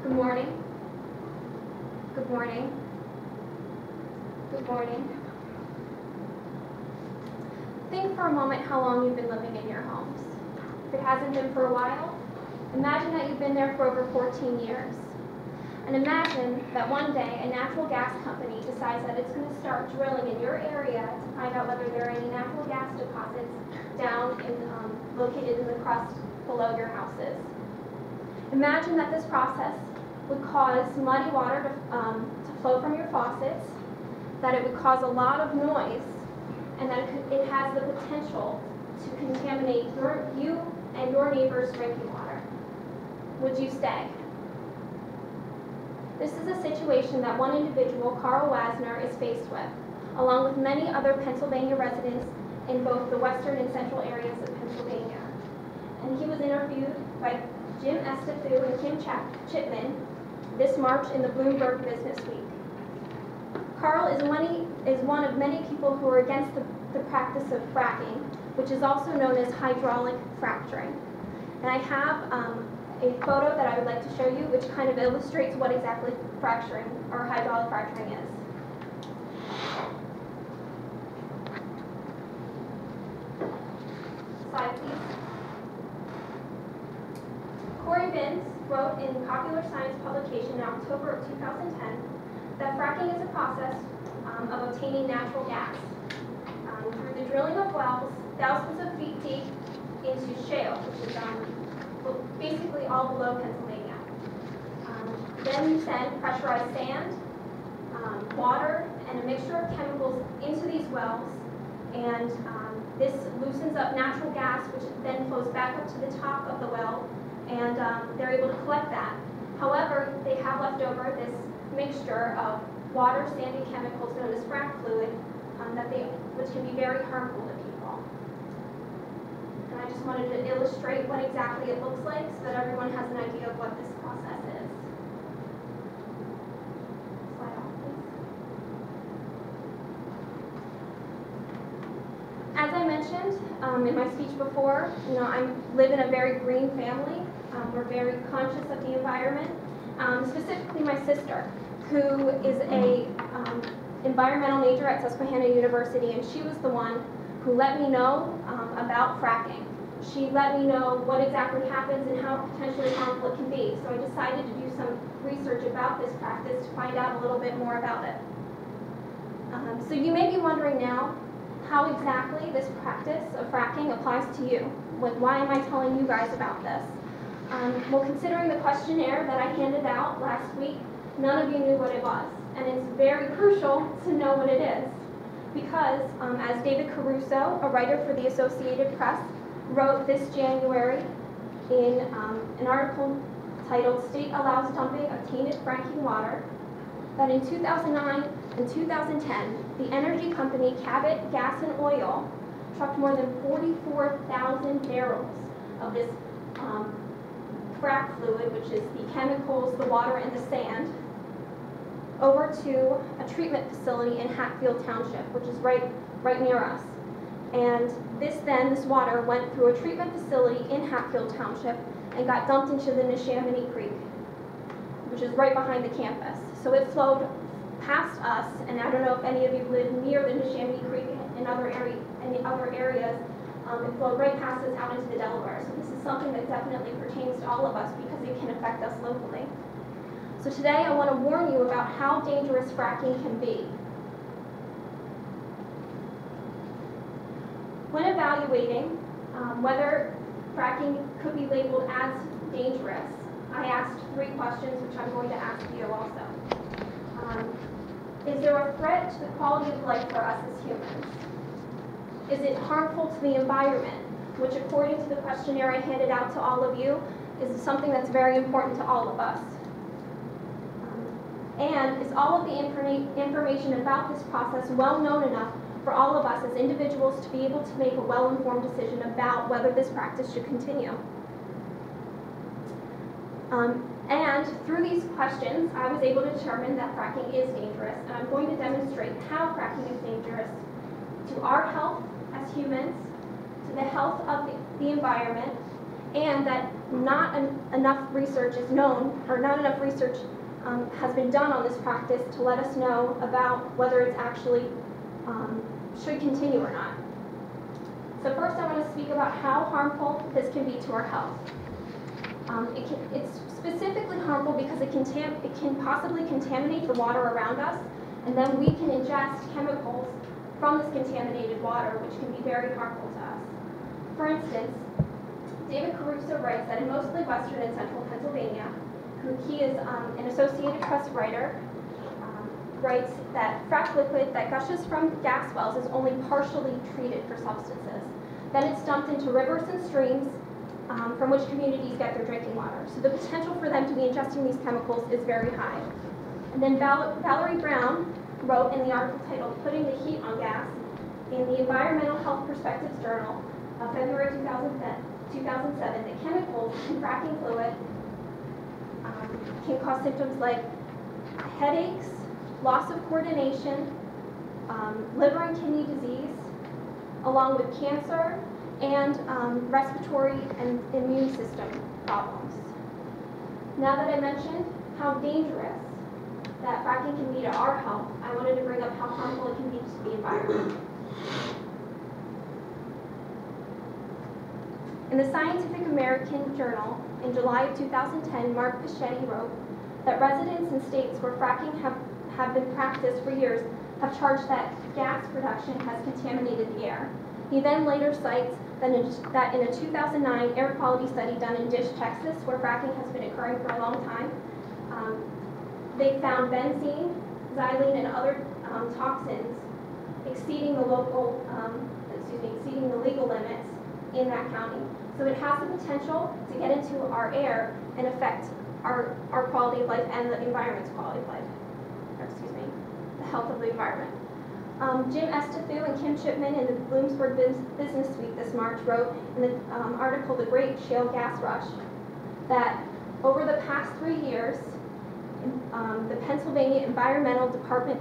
Good morning. Good morning. Good morning. Think for a moment how long you've been living in your homes. If it hasn't been for a while, imagine that you've been there for over 14 years. And imagine that one day a natural gas company decides that it's going to start drilling in your area to find out whether there are any natural gas deposits down located in the crust below your houses. Imagine that this process would cause muddy water to flow from your faucets, that it would cause a lot of noise, and that it has the potential to contaminate you and your neighbor's drinking water. Would you stay? This is a situation that one individual, Carl Wasner, is faced with, along with many other Pennsylvania residents in both the western and central areas of Pennsylvania. And he was interviewed by Jim Estefu and Kim Chipman this March in the Bloomberg Business Week. Carl is one of many people who are against the practice of fracking, which is also known as hydraulic fracturing. And I have a photo that I would like to show you which kind of illustrates what exactly fracturing or hydraulic fracturing is. Slide, please. Corey Binns wrote in Popular Science publication in October of 2010 that fracking is a process of obtaining natural gas through the drilling of wells thousands of feet deep into shale, which is basically all below Pennsylvania. Then you send pressurized sand, water, and a mixture of chemicals into these wells, and this loosens up natural gas, which then flows back up to the top of the well, and they're able to collect that. However, they have left over this mixture of water, sand, and chemicals known as frac fluid, which can be very harmful to people. And I just wanted to illustrate what exactly it looks like so that everyone has an idea of what this process is. Slide off, please. As I mentioned in my speech before, I live in a very green family. We're very conscious of the environment, specifically my sister, who is a environmental major at Susquehanna University, and she was the one who let me know about fracking. She let me know what exactly happens and how potentially harmful it can be. So I decided to do some research about this practice to find out a little bit more about it. So you may be wondering now how exactly this practice of fracking applies to you. Why am I telling you guys about this? Well, considering the questionnaire that I handed out last week, none of you knew what it was. And it's very crucial to know what it is. Because, as David Caruso, a writer for the Associated Press, wrote this January in an article titled "State Allows Dumping of Tainted Fracking Water," that in 2009 and 2010, the energy company Cabot Gas and Oil trucked more than 44,000 barrels of this frac fluid, which is the chemicals, the water, and the sand, over to a treatment facility in Hatfield Township, which is right near us. And this water went through a treatment facility in Hatfield Township and got dumped into the Neshaminy Creek, which is right behind the campus. So it flowed past us, and I don't know if any of you live near the Neshaminy Creek in other areas. It flowed right past us out into the Delaware. So this is something that definitely pertains to all of us because it can affect us locally. So today I want to warn you about how dangerous fracking can be. When evaluating whether fracking could be labeled as dangerous, I asked 3 questions, which I'm going to ask you also. Is there a threat to the quality of life for us as humans? Is it harmful to the environment, which according to the questionnaire I handed out to all of you, is something that's very important to all of us? And is all of the information about this process well known enough for all of us as individuals to be able to make a well-informed decision about whether this practice should continue? And through these questions, I was able to determine that fracking is dangerous, and I'm going to demonstrate how fracking is dangerous to our health as humans, to the health of the environment, and that enough research is known, or not enough research has been done on this practice to let us know about whether it's actually should continue or not. So first I want to speak about how harmful this can be to our health. It's specifically harmful because it can possibly contaminate the water around us, and then we can ingest chemicals from this contaminated water, which can be very harmful to us. For instance, David Caruso writes that in mostly western and central Pennsylvania, he is an Associated Press writer, writes that frac liquid that gushes from gas wells is only partially treated for substances. Then it's dumped into rivers and streams from which communities get their drinking water. So the potential for them to be ingesting these chemicals is very high. And then Valerie Brown wrote in the article titled "Putting the Heat on Gas" in the Environmental Health Perspectives Journal of February 2007 that chemicals in fracking fluid can cause symptoms like headaches, loss of coordination, liver and kidney disease, along with cancer and respiratory and immune system problems. Now that I mentioned how dangerous that fracking can be to our health, I wanted to bring up how harmful it can be to the environment. In the Scientific American Journal in July of 2010, Mark Pichetti wrote that residents in states where fracking have been practiced for years have charged that gas production has contaminated the air. He then later cites that in a 2009 air quality study done in Dish, Texas, where fracking has been occurring for a long time, they found benzene, xylene, and other toxins exceeding the legal limits in that county. So it has the potential to get into our air and affect our quality of life and the environment's quality of life, the health of the environment. Jim Estathu and Kim Chipman in the Bloomsburg Business Week this March wrote in the article "The Great Shale Gas Rush" that over the past 3 years, the Pennsylvania Environmental Department,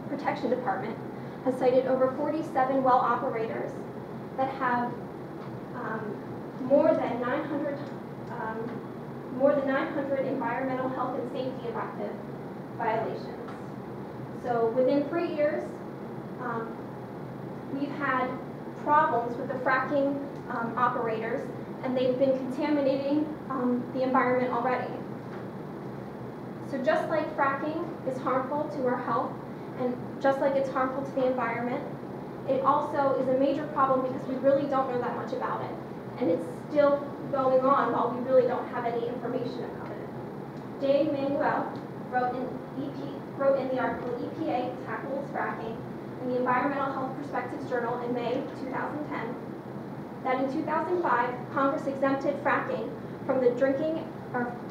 Protection Department, has cited over 47 well operators that have more than 900 environmental health and safety violations. So within 3 years, we've had problems with the fracking operators, and they've been contaminating the environment already. So just like fracking is harmful to our health, and just like it's harmful to the environment, it also is a major problem because we really don't know that much about it. And it's still going on while we really don't have any information about it. Jay Manuel wrote in the article "EPA Tackles Fracking" in the Environmental Health Perspectives Journal in May 2010 that in 2005, Congress exempted fracking from the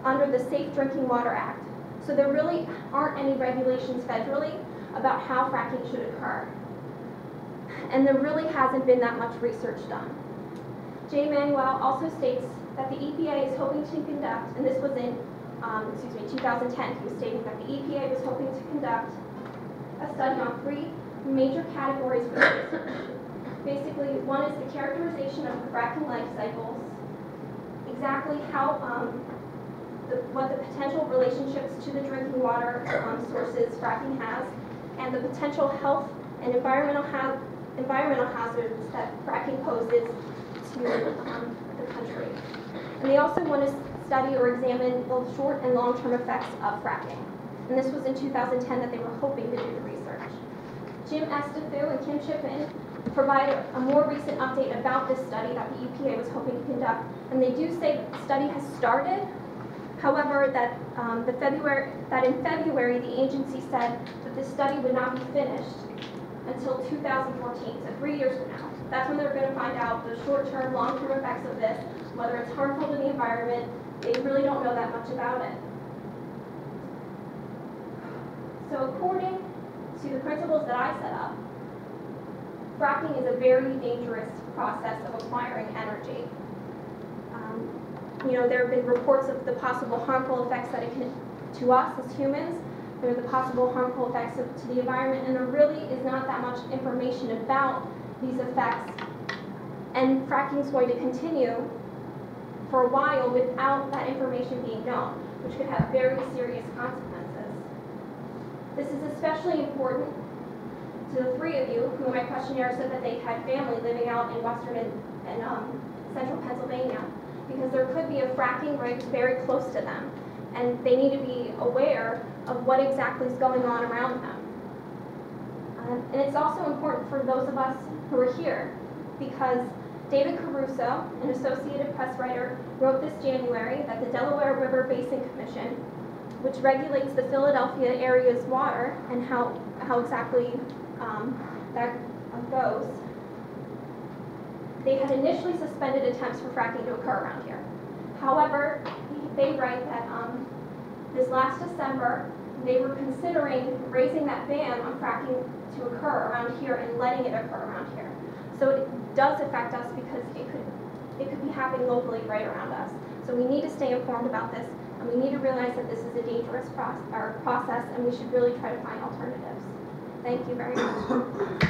under the Safe Drinking Water Act. So there really aren't any regulations federally about how fracking should occur. And there really hasn't been that much research done. Jay Manuel also states that the EPA is hoping to conduct, and this was in 2010, he was stating that the EPA was hoping to conduct a study on 3 major categories for research. Basically, one is the characterization of the fracking life cycles, exactly how, what the potential relationships to the drinking water sources fracking has, and the potential health and environmental hazards that fracking poses to the country. And they also want to study or examine both short and long-term effects of fracking. And this was in 2010 that they were hoping to do the research. Jim Estathu and Kim Chipman provide a more recent update about this study that the EPA was hoping to conduct. And they do say that the study has started. However, that in February, the agency said that this study would not be finished until 2014, so 3 years from now. That's when they're going to find out the short-term, long-term effects of this, whether it's harmful to the environment. They really don't know that much about it. So according to the principles that I set up, fracking is a very dangerous process of acquiring energy. There have been reports of the possible harmful effects that it can to us as humans. There are the possible harmful effects to the environment, and there really is not that much information about these effects. And fracking is going to continue for a while without that information being known, which could have very serious consequences. This is especially important to the three of you who in my questionnaire said that they had family living out in western and central Pennsylvania, because there could be a fracking rig very close to them, and they need to be aware of what exactly is going on around them. And it's also important for those of us who are here, because David Caruso, an Associated Press writer, wrote this January that the Delaware River Basin Commission, which regulates the Philadelphia area's water and how exactly that goes, they had initially suspended attempts for fracking to occur around here. However, they write that this last December, they were considering raising that ban on fracking to occur around here and letting it occur around here. So it does affect us because it could be happening locally right around us. So we need to stay informed about this, and we need to realize that this is a dangerous process, and we should really try to find alternatives. Thank you very much.